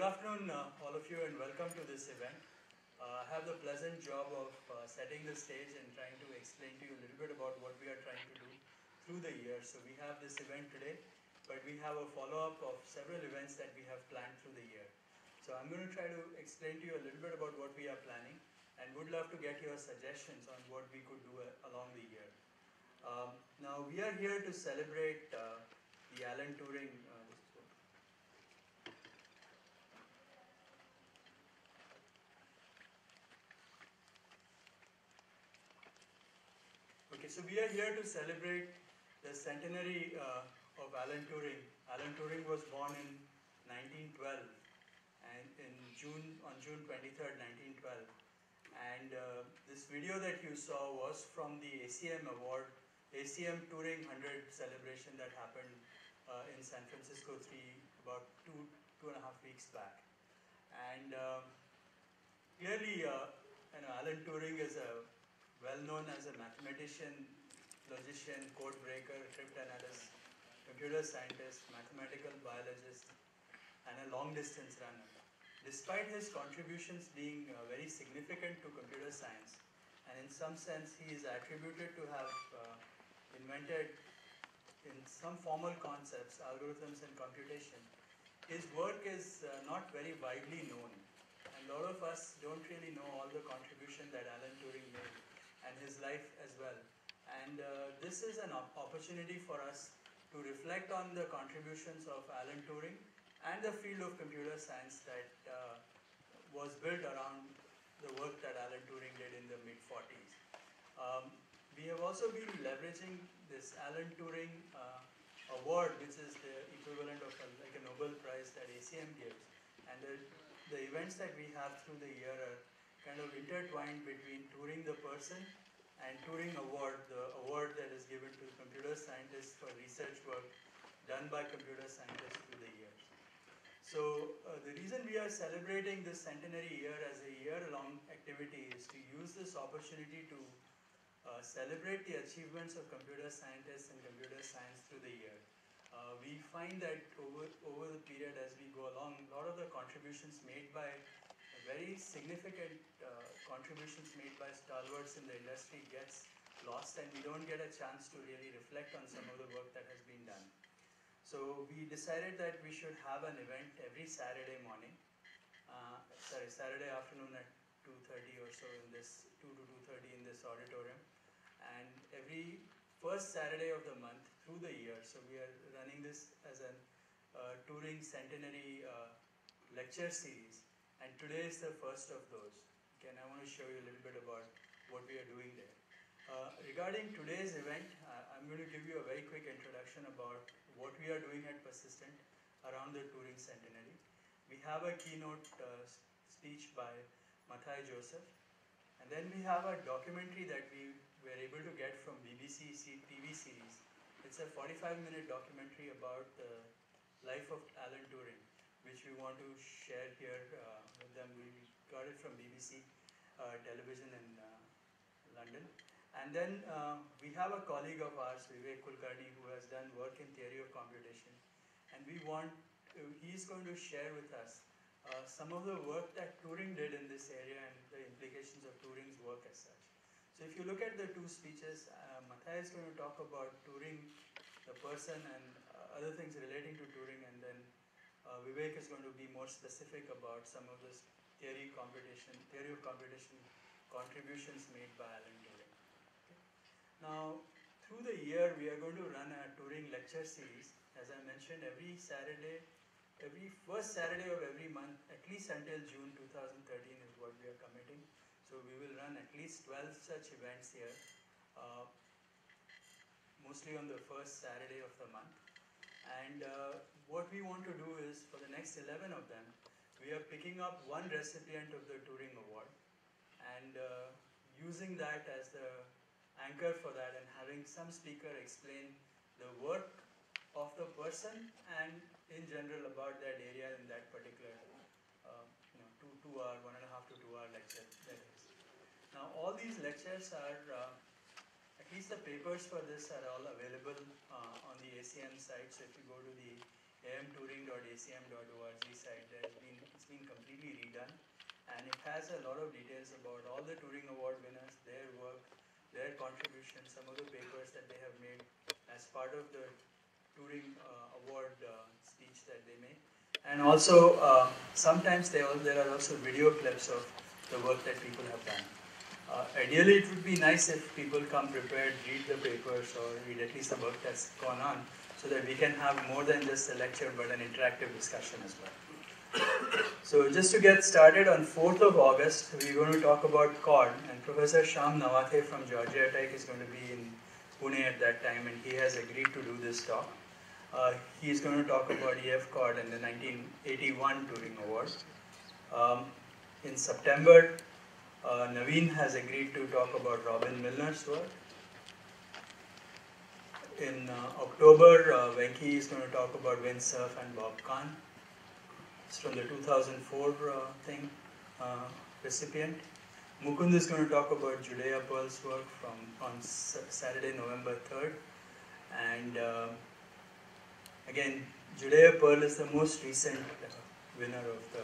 afternoon, all of you, and welcome to this event. I have the pleasant job of setting the stage and trying to explain to you a little bit about what we are trying to do through the year. So we have this event today, but we have a follow-up of several events that we have planned through the year. So I'm going to try to explain to you a little bit about what we are planning, and would love to get your suggestions on what we could do along the year. Now we are here to celebrate the Alan Turing. Okay, so we are here to celebrate the centenary of Alan Turing. Alan Turing was born in 1912, and on June 23rd, 1912. And this video that you saw was from the ACM award, ACM Turing 100 celebration that happened in San Francisco about two and a half weeks back. And clearly, Alan Turing is well known as a mathematician, logician, code breaker, cryptanalyst, computer scientist, mathematical biologist, and a long distance runner. Despite his contributions being very significant to computer science, and in some sense he is attributed to have invented in some formal concepts, algorithms and computation, his work is not very widely known. And a lot of us don't really know all the contribution that Alan Turing made and his life as well. And this is an opportunity for us to reflect on the contributions of Alan Turing and the field of computer science that was built around the work that Alan Turing did in the mid-40s. We have also been leveraging this Alan Turing award, which is the equivalent of like a Nobel Prize that ACM gives. And the events that we have through the year are kind of intertwined between Turing the person and Turing Award, the award that is given to computer scientists for research work done by computer scientists through the years. So the reason we are celebrating this centenary year as a year-long activity is to use this opportunity to celebrate the achievements of computer scientists and computer science through the year. We find that over the period as we go along, a lot of the contributions made by very significant contributions made by stalwarts in the industry gets lost, and we don't get a chance to really reflect on some of the work that has been done. So we decided that we should have an event every Saturday morning, Saturday afternoon at 2:30 or so in this 2 to 2:30 in this auditorium, and every first Saturday of the month through the year. So we are running this as a Turing centenary lecture series, and today is the first of those. Okay, and I want to show you a little bit about what we are doing there. Regarding today's event, I'm going to give you a very quick introduction about what we are doing at Persistent around the Turing centenary. We have a keynote speech by Mathai Joseph, and then we have a documentary that we were able to get from BBC TV series. It's a 45-minute documentary about the life of Alan Turing, which we want to share here with them. We got it from BBC television in London. And then we have a colleague of ours, Vivek Kulkarni, who has done work in theory of computation. And he's going to share with us some of the work that Turing did in this area and the implications of Turing's work as such. So if you look at the two speeches, Mathai is going to talk about Turing, the person, and other things relating to Turing, and then Vivek is going to be more specific about some of this theory of computation contributions made by Alan Turing. Okay. Now, through the year, we are going to run a Turing lecture series. As I mentioned, every first Saturday of every month, at least until June 2013 is what we are committing. So we will run at least 12 such events here, mostly on the first Saturday of the month. And what we want to do is, for the next 11 of them, we are picking up one recipient of the Turing Award and using that as the anchor for that, and having some speaker explain the work of the person and in general about that area in that particular 2-hour, 1.5 to 2 hour lecture that is. Now all these lectures are, at least the papers for this are all available on the ACM site. So if you go to the amturing.acm.org site, there has been been completely redone, and it has a lot of details about all the Turing Award winners, their work, their contributions, some of the papers that they have made as part of the Turing Award speech that they make. And also, sometimes there are also video clips of the work that people have done. Ideally, it would be nice if people come prepared, read the papers, or read at least the work that's gone on, so that we can have more than just a lecture, but an interactive discussion as well. So just to get started, on 4th of August, we're going to talk about CORD, and Professor Shyam Nawathe from Georgia Tech is going to be in Pune at that time, and he has agreed to do this talk. He's going to talk about EF CORD and the 1981 Turing Award. In September, Naveen has agreed to talk about Robin Milner's work. In October, Venki is going to talk on Windsurf and Bob Kahn. It's from the 2004 recipient. Mukund is going to talk about Judea Pearl's work on Saturday, November 3rd. And again, Judea Pearl is the most recent winner of the...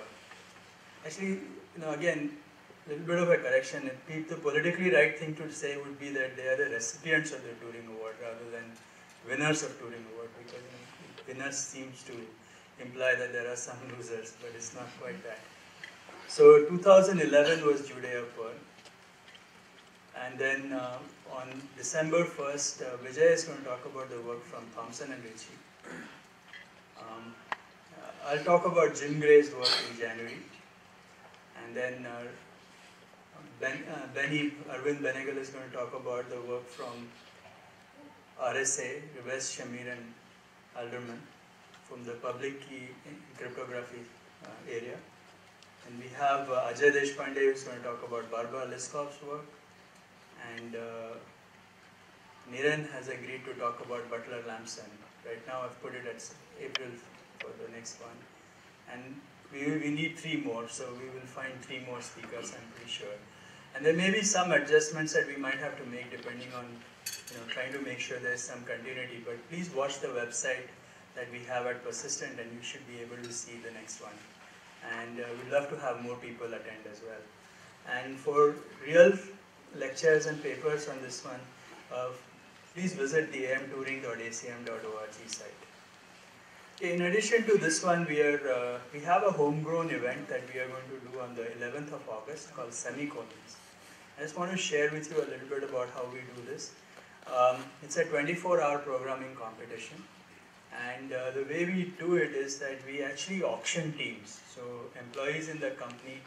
Actually, again, a little bit of a correction. The politically right thing to say would be that they are the recipients of the Turing Award rather than winners of Turing Award, because winners seems to imply that there are some losers, but it's not quite that. So 2011 was Judea Pearl. And then on December 1st, Vijay is going to talk about the work from Thompson and Ritchie. I'll talk about Jim Gray's work in January. And then Arvind Benegal is going to talk about the work from RSA, Reves, Shamir and Alderman from the public key cryptography area. And we have Ajay Deshpande who is going to talk about Barbara Liskov's work. And Niren has agreed to talk about Butler Lamson. Right now I've put it at April for the next one. And we need 3 more, so we will find 3 more speakers, I'm pretty sure. And there may be some adjustments that we might have to make depending on, trying to make sure there's some continuity. But please watch the website that we have at Persistent, and you should be able to see the next one. And we'd love to have more people attend as well. And for real lectures and papers on this one, please visit the amturing.acm.org site. In addition to this one, we have a homegrown event that we are going to do on the 11th of August called Semicolons. I just want to share with you a little bit about how we do this. It's a 24-hour programming competition. And the way we do it is that we actually auction teams. So employees in the company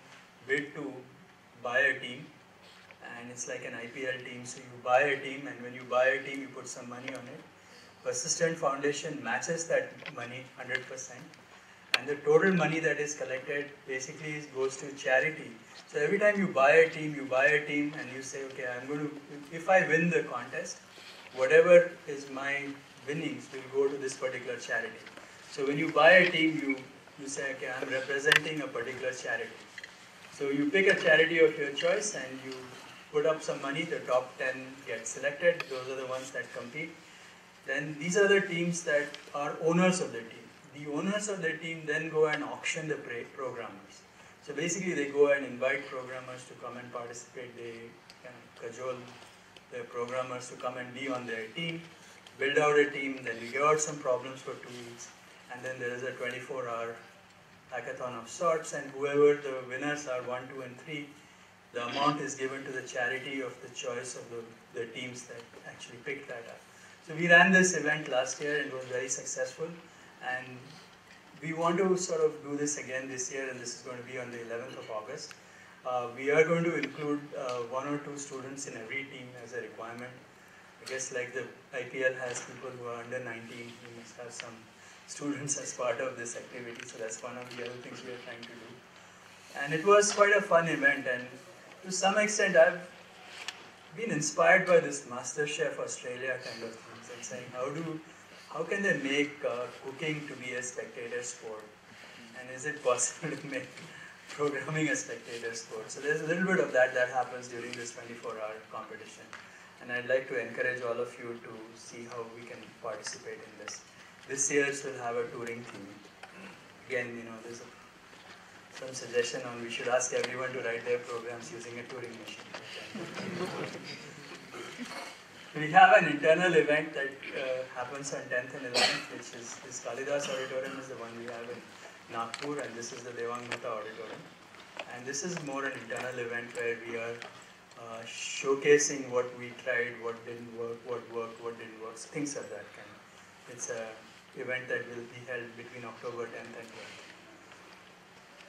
bid to buy a team. And it's like an IPL team. So you buy a team, and when you buy a team, you put some money on it. Persistent Foundation matches that money 100%, and the total money that is collected basically goes to charity. So every time you buy a team, and you say, okay, if I win the contest, whatever is my winnings will go to this particular charity. So when you buy a team, you say, okay, I'm representing a particular charity. So you pick a charity of your choice and you put up some money, the top 10 get selected, those are the ones that compete. Then these are the teams that are owners of the team. The owners of the team then go and auction the programmers. So basically they go and invite programmers to come and participate. They kind of cajole the programmers to come and be on their team, build out a team, then we give out some problems for 2 weeks, and then there is a 24-hour hackathon of sorts, and whoever the winners are, 1, 2, and 3, the amount is given to the charity of the choice of the teams that actually picked that up. So we ran this event last year and it was very successful, and we want to sort of do this again this year, and this is going to be on the 11th of August. We are going to include 1 or 2 students in every team as a requirement. I guess like the IPL has people who are under 19, we must have some students as part of this activity, so that's one of the other things we are trying to do. And it was quite a fun event, and to some extent I've been inspired by this MasterChef Australia kind of things, and saying how can they make cooking to be a spectator sport, and is it possible to make programming a spectator sport? So there's a little bit of that happens during this 24-hour competition, and I'd like to encourage all of you to see how we can participate in this. This year's will have a Turing theme. Again, there's some suggestion on we should ask everyone to write their programs using a Turing machine. We have an internal event that happens on 10th and 11th, which is this Kalidas Auditorium is the one we have in Nagpur, and this is the Devang Mehta Auditorium. And this is more an internal event where we are showcasing what we tried, what didn't work, what worked, what didn't work, things of that kind. It's an event that will be held between October 10th and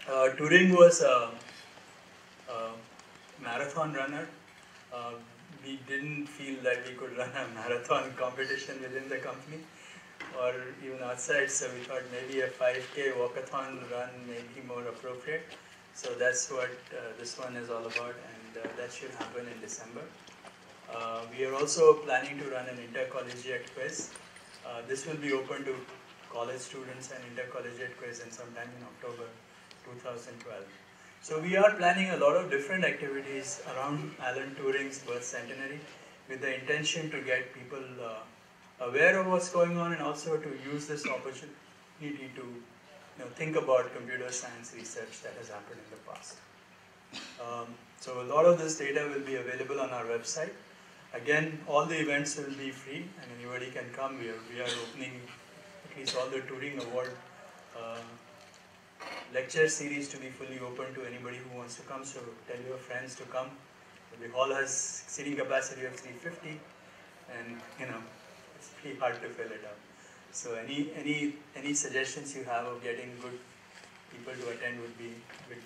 12th. Turing was a marathon runner. We didn't feel that we could run a marathon competition within the company or even outside, so we thought maybe a 5K walkathon run may be more appropriate. So that's what this one is all about, and that should happen in December. We are also planning to run an intercollegiate quiz. This will be open to college students and intercollegiate quiz in sometime in October 2012. So we are planning a lot of different activities around Alan Turing's birth centenary with the intention to get people aware of what's going on and also to use this opportunity to think about computer science research that has happened in the past. So a lot of this data will be available on our website. Again, all the events will be free and anybody can come. We are opening at least all the Turing Award lecture series to be fully open to anybody who wants to come, so tell your friends to come. The hall has seating capacity of 350 and it's pretty hard to fill it up. So any suggestions you have of getting good people to attend would be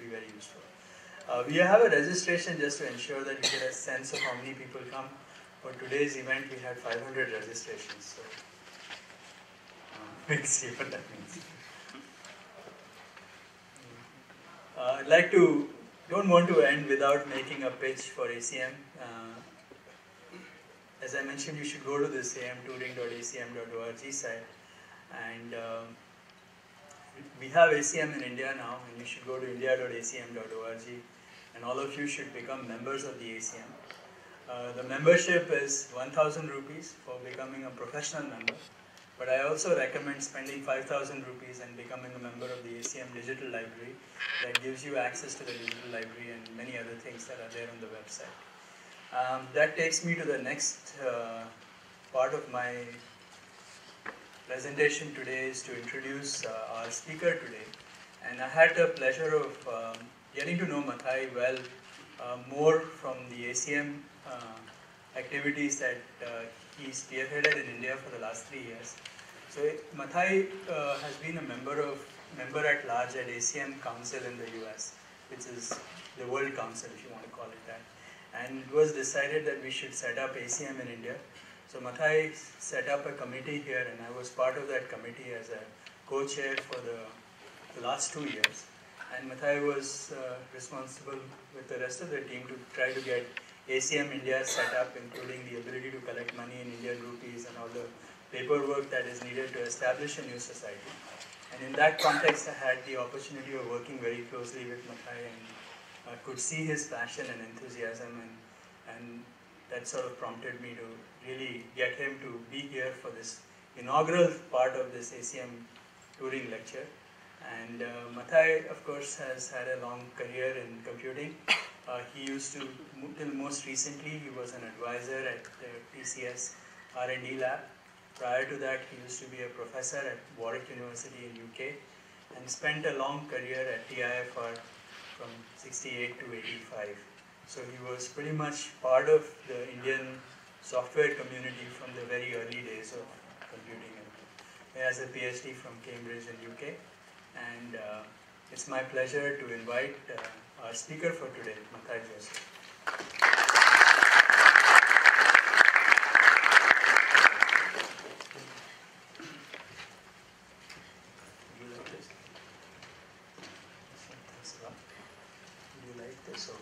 very useful. We have a registration just to ensure that we get a sense of how many people come. For today's event we had 500 registrations, so we'll see what that means. Don't want to end without making a pitch for ACM. As I mentioned, you should go to this amturing.acm.org site, and we have ACM in India now, and you should go to india.acm.org, and all of you should become members of the ACM. The membership is 1,000 rupees for becoming a professional member. But I also recommend spending 5,000 rupees and becoming a member of the ACM Digital Library that gives you access to the digital library and many other things that are there on the website. That takes me to the next part of my presentation today is to introduce our speaker today. And I had the pleasure of getting to know Mathai well, more from the ACM activities that he spearheaded in India for the last 3 years. So Mathai has been a member at large at ACM Council in the US, which is the World Council if you want to call it that. And it was decided that we should set up ACM in India. So Mathai set up a committee here and I was part of that committee as a co-chair for the last 2 years. And Mathai was responsible with the rest of the team to try to get ACM India set up, including the ability to collect money in Indian rupees and all the paperwork that is needed to establish a new society. And in that context, I had the opportunity of working very closely with Mathai and I could see his passion and enthusiasm, and that sort of prompted me to really get him to be here for this inaugural part of this ACM Turing lecture. And Mathai, of course, has had a long career in computing. He used to, till most recently, he was an advisor at the TCS R&D lab. Prior to that, he used to be a professor at Warwick University in UK and spent a long career at TIFR from 68 to 85. So he was pretty much part of the Indian software community from the very early days of computing. He has a PhD from Cambridge in UK. And it's my pleasure to invite our speaker for today, Mathai Joseph. Do you like this? Would you like this? Or